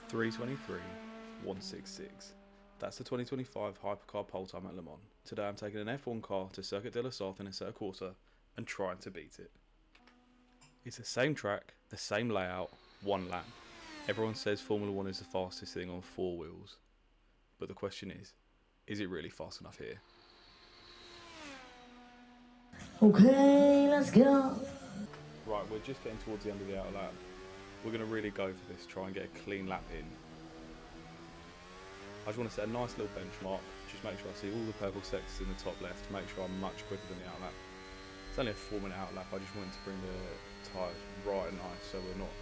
3:23.166. That's the 2025 Hypercar pole time at Le Mans. Today I'm taking an F1 car to Circuit de la Sarthe in Assetto Corsa and trying to beat it. It's the same track, the same layout, one lap. Everyone says Formula 1 is the fastest thing on four wheels. But the question is it really fast enough here? Okay, let's go. Right, we're just getting towards the end of the outer lap. We're going to really go for this, try and get a clean lap in. I just want to set a nice little benchmark, just make sure I see all the purple sectors in the top left, make sure I'm much quicker than the outer lap. It's only a 4-minute outer lap, I just wanted to bring the tyres right and nice so we're not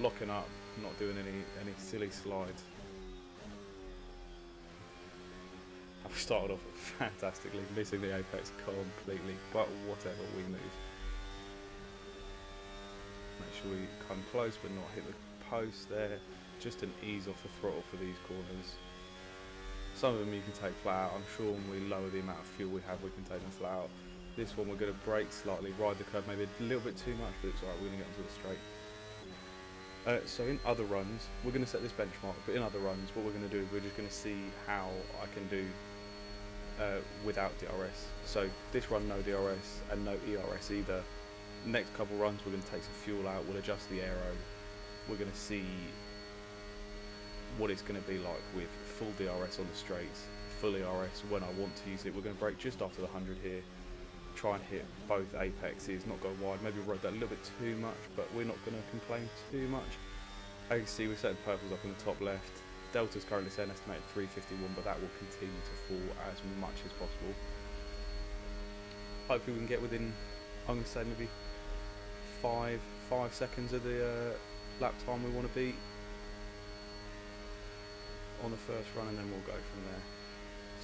locking up, not doing any silly slides. I've started off fantastically, missing the apex completely, but whatever, we move. Make sure we come close but not hit the post there. Just an ease off the throttle for these corners. Some of them you can take flat out. I'm sure when we lower the amount of fuel we have we can take them flat out. This one we're going to brake slightly, ride the curve maybe a little bit too much, but it's alright, we're going to get into the straight. So in other runs, we're going to set this benchmark, but in other runs what we're going to do is we're just going to see how I can do without DRS. So this run no DRS and no ERS either. Next couple runs we're going to take some fuel out, we'll adjust the aero, we're going to see what it's going to be like with full DRS on the straights, full ERS when I want to use it. We're going to brake just after the 100 here, try and hit both apexes, not go wide, maybe rode that a little bit too much, but we're not going to complain too much. As you can see, we're setting purples up in the top left. Delta's currently saying estimated 351, but that will continue to fall as much as possible. Hopefully we can get within, I'm going to say maybe 5 seconds of the lap time we want to beat on the first run, and then we'll go from there.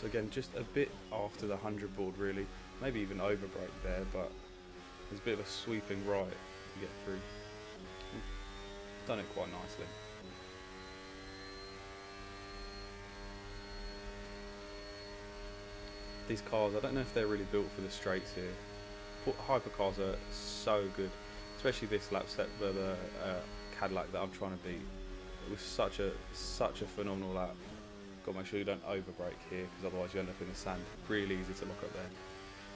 So again, just a bit after the 100 board really, maybe even over brake there, but there's a bit of a sweeping right to get through. We've done it quite nicely. These cars, I don't know if they're really built for the straights here. Hypercars are so good, especially this lap set for the Cadillac that I'm trying to beat. It was such a phenomenal lap. Got to make sure you don't over brake here, because otherwise you end up in the sand. Really easy to lock up there.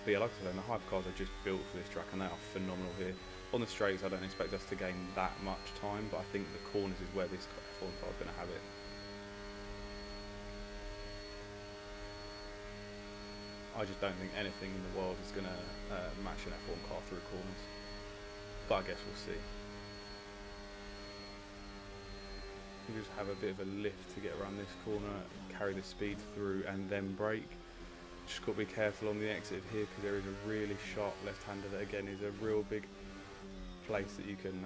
But yeah, like I said, the Hypercars are just built for this track and they are phenomenal here. On the straights I don't expect us to gain that much time, but I think the corners is where this F1 car is going to have it. I just don't think anything in the world is going to match an F1 car through corners. But I guess we'll see. You just have a bit of a lift to get around this corner, carry the speed through and then brake. Just got to be careful on the exit here, because there is a really sharp left-hander that again is a real big place that you can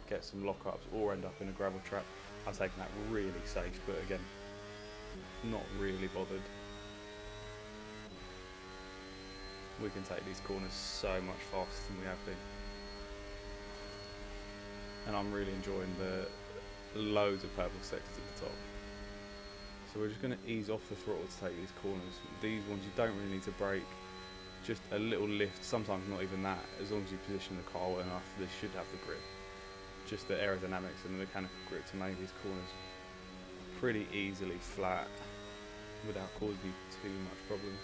get some lockups or end up in a gravel trap. I'm taking that really safe, but again, not really bothered. We can take these corners so much faster than we have been. And I'm really enjoying the loads of purple sectors at the top. So we're just going to ease off the throttle to take these corners. These ones you don't really need to brake, just a little lift, sometimes not even that. As long as you position the car well enough, they should have the grip. Just the aerodynamics and the mechanical grip to make these corners pretty easily flat without causing you too much problems.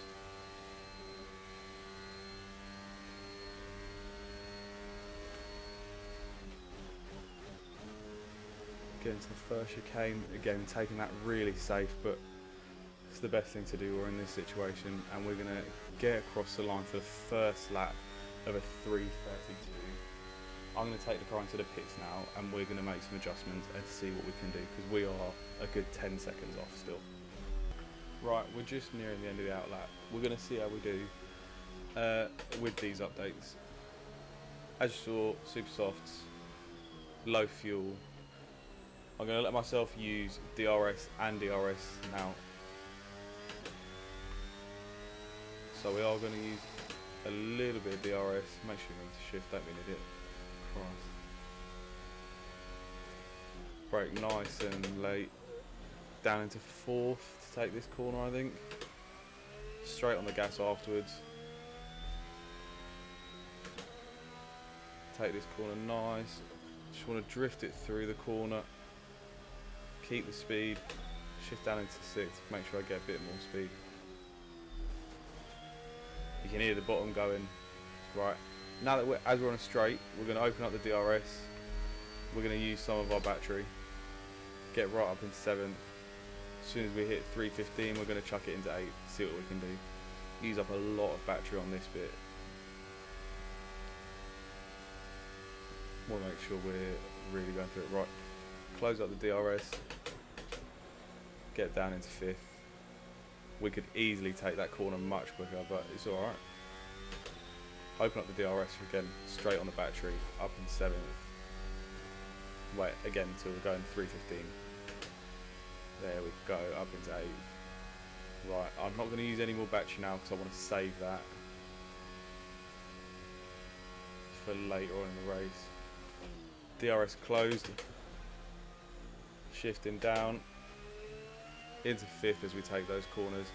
Getting to the first chicane, again taking that really safe, but it's the best thing to do. We're in this situation and we're going to get across the line for the first lap of a 3:32. I'm going to take the car into the pits now and we're going to make some adjustments and see what we can do, because we are a good 10 seconds off still. Right, we're just nearing the end of the out lap. We're going to see how we do with these updates. As you saw, super softs, low fuel. I'm going to let myself use DRS and DRS now. So we are going to use a little bit of DRS. Make sure you need to shift, don't be an idiot. Christ. Brake nice and late. Down into fourth to take this corner, I think. Straight on the gas afterwards. Take this corner nice. Just want to drift it through the corner. keep the speed, shift down into 6, make sure I get a bit more speed. You can hear the bottom going. Right, now that as we're on a straight, we're going to open up the DRS, we're going to use some of our battery, get right up into 7th. As soon as we hit 315, we're going to chuck it into 8, see what we can do. Use up a lot of battery on this bit. Want to make sure we're really going through it right. Close up the DRS, get down into 5th. We could easily take that corner much quicker, but it's alright. Open up the DRS again, straight on the battery, up in 7th. Wait again until we're going 315. There we go, up into 8th. Right, I'm not going to use any more battery now because I want to save that for later on in the race. DRS closed, shifting down into 5th as we take those corners.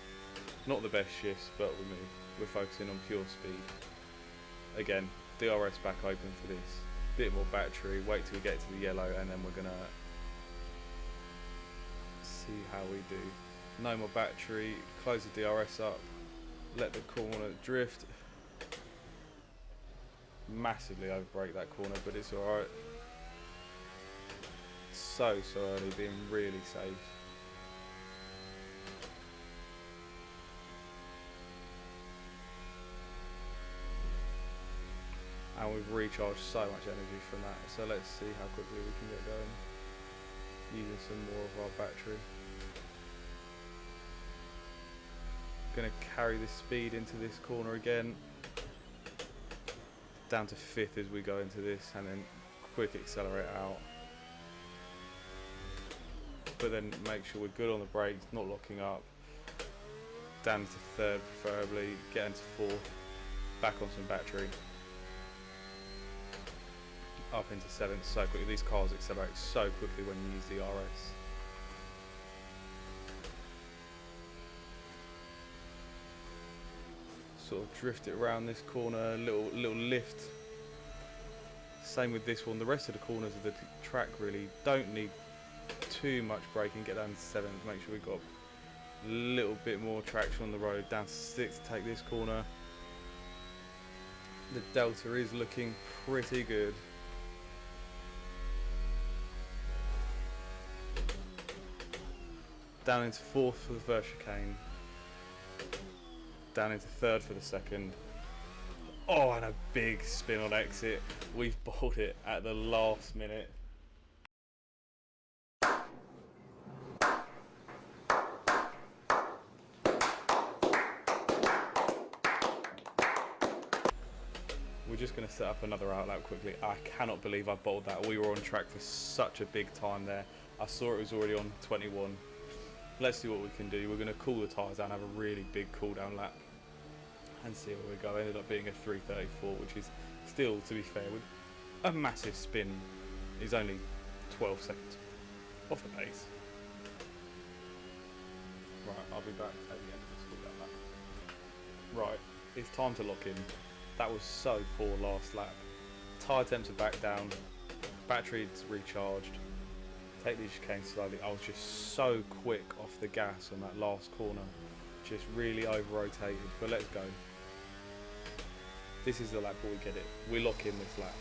Not the best shifts, but we move. We're focusing on pure speed. Again, DRS back open for this. Bit more battery, wait till we get to the yellow, and then we're gonna see how we do. No more battery, close the DRS up, let the corner drift. Massively overbrake that corner, but it's alright. So early, being really safe. And we've recharged so much energy from that, so let's see how quickly we can get going using some more of our battery. Going to carry the speed into this corner again, down to 5th as we go into this, and then quick accelerate out, but then make sure we're good on the brakes, not locking up. Down to 3rd preferably, get into 4th, back on some battery, up into 7th so quickly. These cars accelerate so quickly when you use the RS. Sort of drift it around this corner, little lift. Same with this one. The rest of the corners of the track really don't need too much braking. Get down to 7th, make sure we've got a little bit more traction on the road. Down to 6th, take this corner. The delta is looking pretty good. Down into 4th for the first chicane. Down into 3rd for the second. Oh, and a big spin on exit. We've bought it at the last minute. We're just going to set up another outlap quickly. I cannot believe I bottled that. We were on track for such a big time there. I saw it was already on 21. Let's see what we can do. We're going to cool the tyres down, have a really big cool down lap, and see where we go. Ended up being a 3:34, which is still, to be fair, with a massive spin, is only 12 seconds off the pace. Right, I'll be back at the end of this cool down lap. Right, it's time to lock in. That was so poor last lap. Tyre temps are back down, battery's recharged. Take these chicanes slowly. I was just so quick off the gas on that last corner, just really over rotated, but let's go. This is the lap where we get it. We lock in this lap.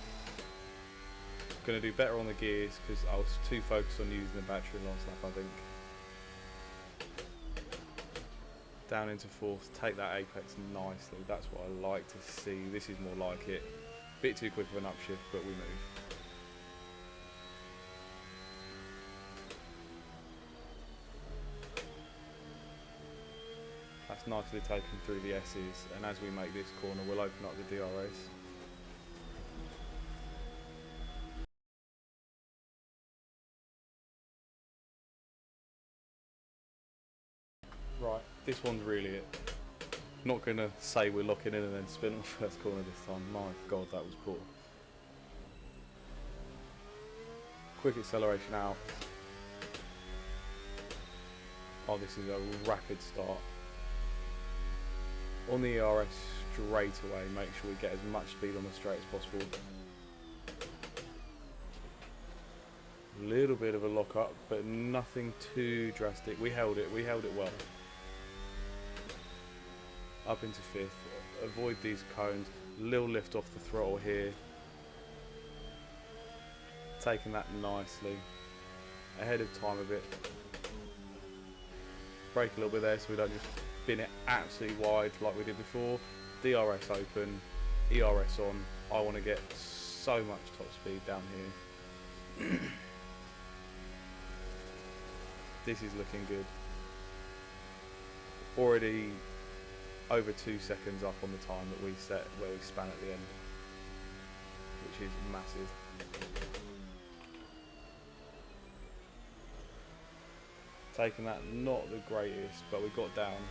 Going to do better on the gears because I was too focused on using the battery last lap, I think. Down into 4th, take that apex nicely. That's what I like to see. This is more like it. Bit too quick of an upshift, but we move. That's nicely taken through the S's, and as we make this corner, we'll open up the DRS. Right, this one's really it. Not going to say we're locking in and then spin on the first corner this time. My God, that was poor. Quick acceleration out. Oh, this is a rapid start. On the ERS straight away, make sure we get as much speed on the straight as possible. Little bit of a lock up, but nothing too drastic. We held it well. Up into 5th, avoid these cones, little lift off the throttle here. Taking that nicely, ahead of time a bit. Brake a little bit there so we don't just spin it absolutely wide like we did before. DRS open, ERS on. I want to get so much top speed down here. This is looking good. Already over 2 seconds up on the time that we set where we span at the end, which is massive. Taking that, not the greatest, but we got down.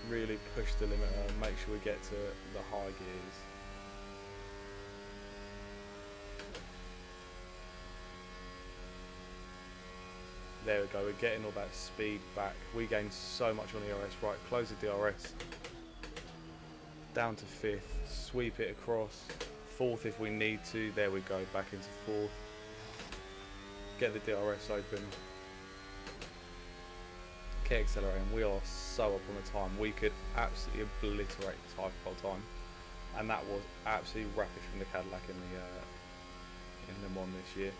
Really push the limiter and make sure we get to the high gears. There we go, we're getting all that speed back. We gained so much on ERS. Right, close the DRS. Down to 5th, sweep it across. 4th if we need to. There we go, back into 4th. Get the DRS open. Keep accelerating. We are so up on the time. We could absolutely obliterate this Hypercar time, and that was absolutely rapid from the Cadillac in the Le Mans this year.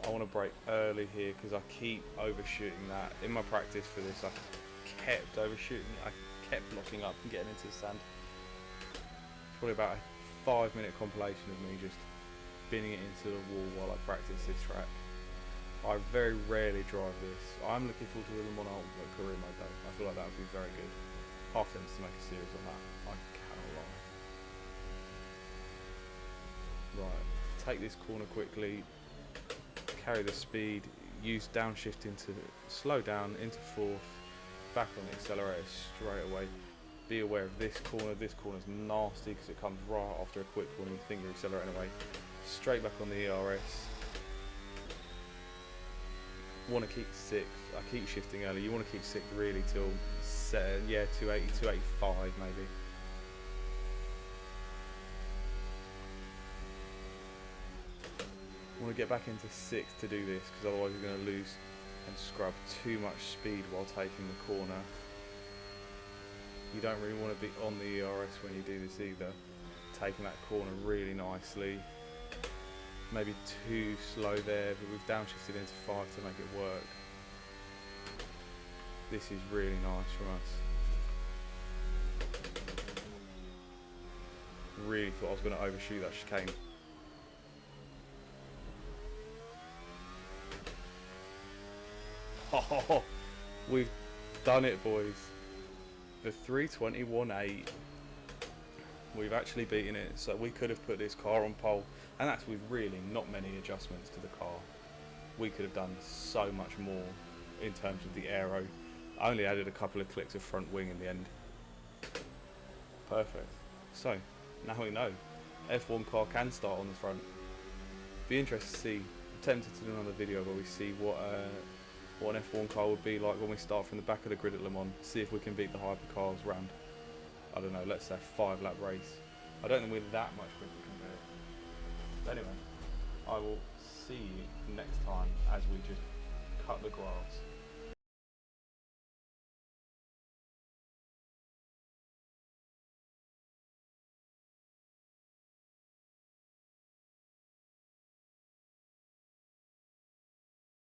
I want to brake early here because I keep overshooting that. In my practice for this, I kept overshooting. I kept locking up and getting into the sand. Probably about a 5-minute compilation of me just spinning it into the wall while I practice this track. I very rarely drive this. I'm looking forward to the Le Mans career mode though. I feel like that would be very good. Half them to make a series on that. I cannot lie. Right, take this corner quickly. Carry the speed. Use downshifting to slow down into 4th. Back on the accelerator straight away. Be aware of this corner. This corner's nasty because it comes right after a quick corner. You think you're accelerating away. Straight back on the ERS. Want to keep 6th. I keep shifting early. You want to keep 6th really till 280, 285 maybe. I want to get back into 6th to do this because otherwise you're going to lose and scrub too much speed while taking the corner. You don't really want to be on the ERS when you do this either. Taking that corner really nicely. Maybe too slow there, but we've downshifted into 5 to make it work. This is really nice from us. Really thought I was going to overshoot that chicane. Oh, we've done it, boys. The 321.8. We've actually beaten it, so we could have put this car on pole, and that's with really not many adjustments to the car. We could have done so much more in terms of the aero. I only added a couple of clicks of front wing in the end. Perfect. So, now we know. F1 car can start on the front. Be interested to see. I'm tempted to do another video where we see what an F1 car would be like when we start from the back of the grid at Le Mans. See if we can beat the Hypercars round, I don't know, let's say 5-lap race. I don't think we're that much quicker compared. But anyway, I will see you next time as we just cut the grass.